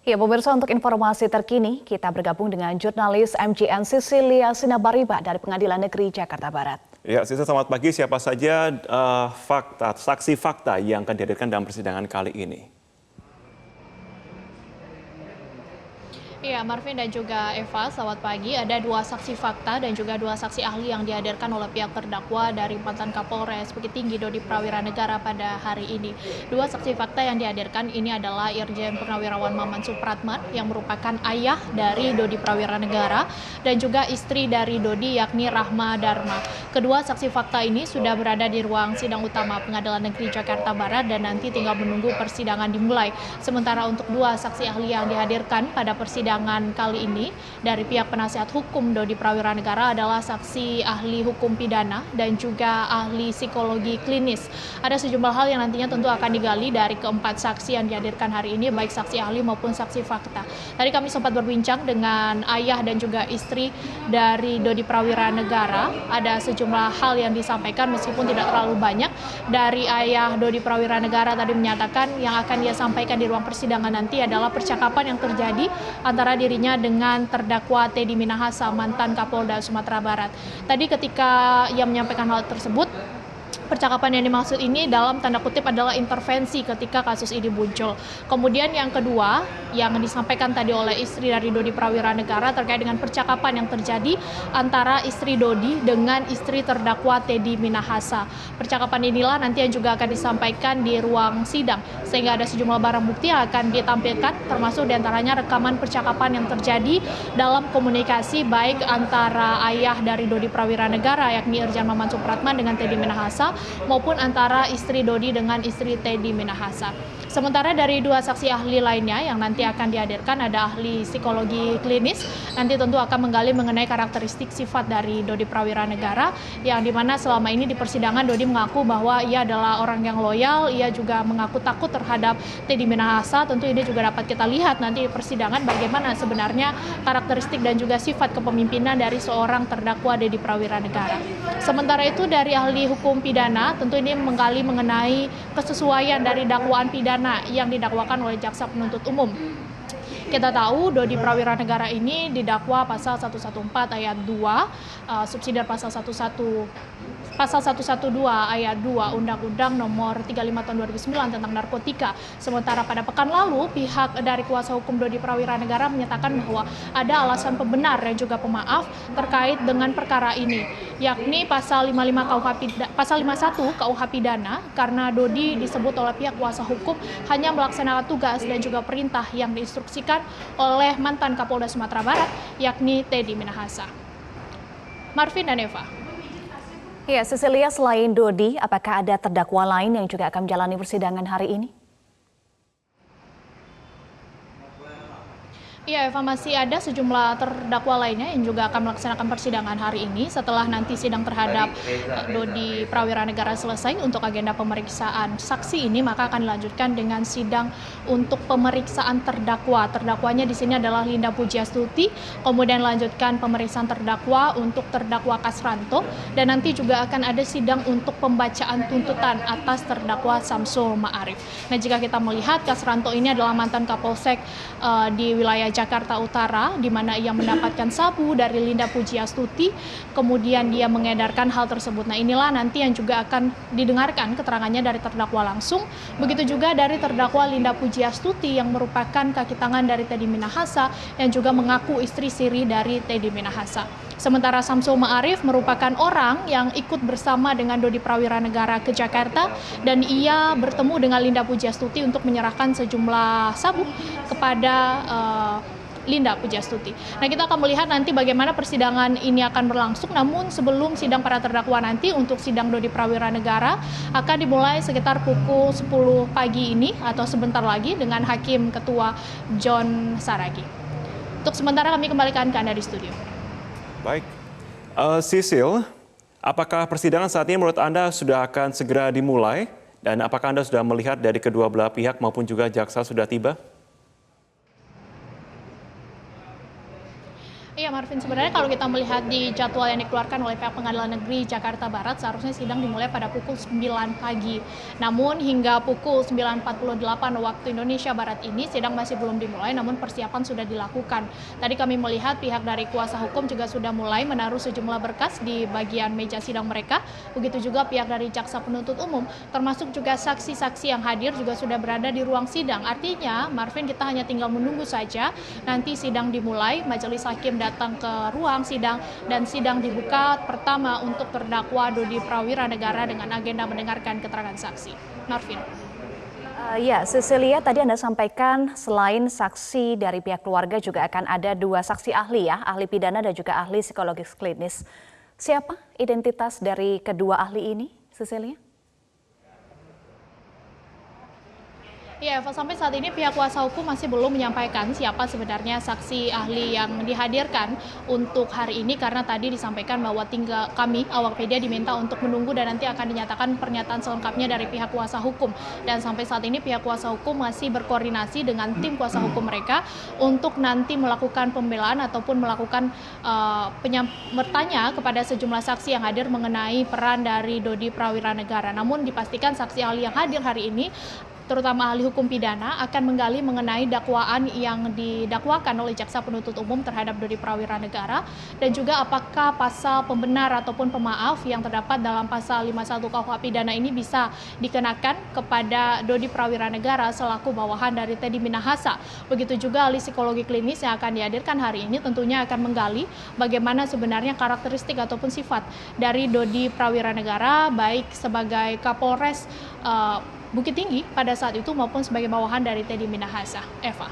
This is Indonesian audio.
Ya, pemirsa, untuk informasi terkini, kita bergabung dengan jurnalis MJN Sisilia Sinabariba dari Pengadilan Negeri Jakarta Barat. Ya, Sisa, selamat pagi. Siapa saja saksi fakta yang akan dihadirkan dalam persidangan kali ini? Iya, Marvin dan juga Eva, selamat pagi. Ada dua saksi fakta dan juga dua saksi ahli yang dihadirkan oleh pihak terdakwa dari mantan Kapolres Bukit Tinggi Dodi Prawiranegara pada hari ini. Dua saksi fakta yang dihadirkan ini adalah Irjen Purnawirawan Maman Supratman yang merupakan ayah dari Dodi Prawiranegara dan juga istri dari Dodi yakni Rahma Dharma. Kedua saksi fakta ini sudah berada di ruang sidang utama Pengadilan Negeri Jakarta Barat dan nanti tinggal menunggu persidangan dimulai. Sementara untuk dua saksi ahli yang dihadirkan pada persidangan kali ini dari pihak penasihat hukum Dodi Prawiranegara adalah saksi ahli hukum pidana dan juga ahli psikologi klinis. Ada sejumlah hal yang nantinya tentu akan digali dari keempat saksi yang dihadirkan hari ini, baik saksi ahli maupun saksi fakta. Tadi kami sempat berbincang dengan ayah dan juga istri dari Dodi Prawiranegara. Ada sejumlah hal yang disampaikan meskipun tidak terlalu banyak. Dari ayah Dodi Prawiranegara tadi menyatakan yang akan dia sampaikan di ruang persidangan nanti adalah percakapan yang terjadi antara dirinya dengan terdakwa Teddy Minahasa, mantan Kapolda Sumatera Barat. Tadi ketika ia menyampaikan hal tersebut, percakapan yang dimaksud ini dalam tanda kutip adalah intervensi ketika kasus ini muncul. Kemudian yang kedua yang disampaikan tadi oleh istri dari Dodi Prawiranegara terkait dengan percakapan yang terjadi antara istri Dodi dengan istri terdakwa Teddy Minahasa. Percakapan inilah nanti yang juga akan disampaikan di ruang sidang sehingga ada sejumlah barang bukti yang akan ditampilkan termasuk diantaranya rekaman percakapan yang terjadi dalam komunikasi baik antara ayah dari Dodi Prawiranegara yakni Irjen Maman Supratman dengan Teddy Minahasa maupun antara istri Dodi dengan istri Teddy Minahasa. Sementara dari dua saksi ahli lainnya yang nanti akan dihadirkan ada ahli psikologi klinis, nanti tentu akan menggali mengenai karakteristik sifat dari Dodi Prawiranegara yang dimana selama ini di persidangan Dodi mengaku bahwa ia adalah orang yang loyal, ia juga mengaku takut terhadap Teddy Minahasa. Tentu ini juga dapat kita lihat nanti di persidangan bagaimana sebenarnya karakteristik dan juga sifat kepemimpinan dari seorang terdakwa Dodi Prawiranegara. Sementara itu dari ahli hukum pidana tentu ini menggali mengenai kesesuaian dari dakwaan pidana yang didakwakan oleh jaksa penuntut umum. Kita tahu Dodi Prawiranegara ini didakwa pasal 114 ayat 2, subsidiar pasal 112 ayat 2 Undang-Undang Nomor 35 Tahun 2009 tentang narkotika. Sementara pada pekan lalu pihak dari kuasa hukum Dodi Prawiranegara menyatakan bahwa ada alasan pembenar dan juga pemaaf terkait dengan perkara ini, yakni pasal 51 KUH Pidana karena Dodi disebut oleh pihak kuasa hukum hanya melaksanakan tugas dan juga perintah yang diinstruksikan oleh mantan Kapolda Sumatera Barat yakni Teddy Minahasa. Marvin dan Eva. Ya, Sisilia, selain Dodi, apakah ada terdakwa lain yang juga akan menjalani persidangan hari ini? Iya, Eva, masih ada sejumlah terdakwa lainnya yang juga akan melaksanakan persidangan hari ini setelah nanti sidang terhadap Dodi Prawiranegara selesai untuk agenda pemeriksaan saksi ini, maka akan dilanjutkan dengan sidang untuk pemeriksaan terdakwa. Terdakwanya di sini adalah Linda Pujiastuti, kemudian lanjutkan pemeriksaan terdakwa untuk terdakwa Kasranto, dan nanti juga akan ada sidang untuk pembacaan tuntutan atas terdakwa Samsul Ma'arif. Nah, jika kita melihat Kasranto ini adalah mantan Kapolsek di wilayah Jakarta Utara, di mana ia mendapatkan sabu dari Linda Pujiastuti, kemudian dia mengedarkan hal tersebut. Nah, inilah nanti yang juga akan didengarkan keterangannya dari terdakwa langsung. Begitu juga dari terdakwa Linda Pujiastuti yang merupakan kaki tangan dari Teddy Minahasa yang juga mengaku istri siri dari Teddy Minahasa. Sementara Samsul Ma'arif merupakan orang yang ikut bersama dengan Dodi Prawiranegara ke Jakarta dan ia bertemu dengan Linda Pujiastuti untuk menyerahkan sejumlah sabu kepada Linda Pujiastuti. Nah, kita akan melihat nanti bagaimana persidangan ini akan berlangsung. Namun sebelum sidang para terdakwa nanti untuk sidang Dodi Prawiranegara akan dimulai sekitar pukul 10 pagi ini atau sebentar lagi dengan Hakim Ketua John Saragi. Untuk sementara kami kembalikan ke Anda di studio. Baik, Sisil, apakah persidangan saat ini menurut Anda sudah akan segera dimulai? Dan apakah Anda sudah melihat dari kedua belah pihak maupun juga jaksa sudah tiba? Iya Marvin, sebenarnya kalau kita melihat di jadwal yang dikeluarkan oleh pihak Pengadilan Negeri Jakarta Barat, seharusnya sidang dimulai pada pukul 9 pagi. Namun hingga pukul 9.48 waktu Indonesia Barat ini sidang masih belum dimulai, namun persiapan sudah dilakukan. Tadi kami melihat pihak dari kuasa hukum juga sudah mulai menaruh sejumlah berkas di bagian meja sidang mereka. Begitu juga pihak dari jaksa penuntut umum, termasuk juga saksi-saksi yang hadir juga sudah berada di ruang sidang. Artinya, Marvin, kita hanya tinggal menunggu saja nanti sidang dimulai, majelis hakim datang ke ruang sidang dan sidang dibuka pertama untuk terdakwa Dodi Prawiranegara dengan agenda mendengarkan keterangan saksi. Marvin. Ya, Cecilia, tadi Anda sampaikan selain saksi dari pihak keluarga juga akan ada 2 saksi ahli ya, ahli pidana dan juga ahli psikologis klinis. Siapa identitas dari kedua ahli ini, Cecilia? Ya, Eva, sampai saat ini pihak kuasa hukum masih belum menyampaikan siapa sebenarnya saksi ahli yang dihadirkan untuk hari ini, karena tadi disampaikan bahwa tinggal kami, awak media, diminta untuk menunggu dan nanti akan dinyatakan pernyataan selengkapnya dari pihak kuasa hukum. Dan sampai saat ini pihak kuasa hukum masih berkoordinasi dengan tim kuasa hukum mereka untuk nanti melakukan pembelaan ataupun melakukan bertanya kepada sejumlah saksi yang hadir mengenai peran dari Dodi Prawiranegara. Namun dipastikan saksi ahli yang hadir hari ini, terutama ahli hukum pidana, akan menggali mengenai dakwaan yang didakwakan oleh jaksa penuntut umum terhadap Dodi Prawiranegara dan juga apakah pasal pembenar ataupun pemaaf yang terdapat dalam pasal 51 KUH pidana ini bisa dikenakan kepada Dodi Prawiranegara selaku bawahan dari Teddy Minahasa. Begitu juga ahli psikologi klinis yang akan dihadirkan hari ini tentunya akan menggali bagaimana sebenarnya karakteristik ataupun sifat dari Dodi Prawiranegara baik sebagai Kapolres Bukit Tinggi pada saat itu maupun sebagai bawahan dari Teddy Minahasa. Eva.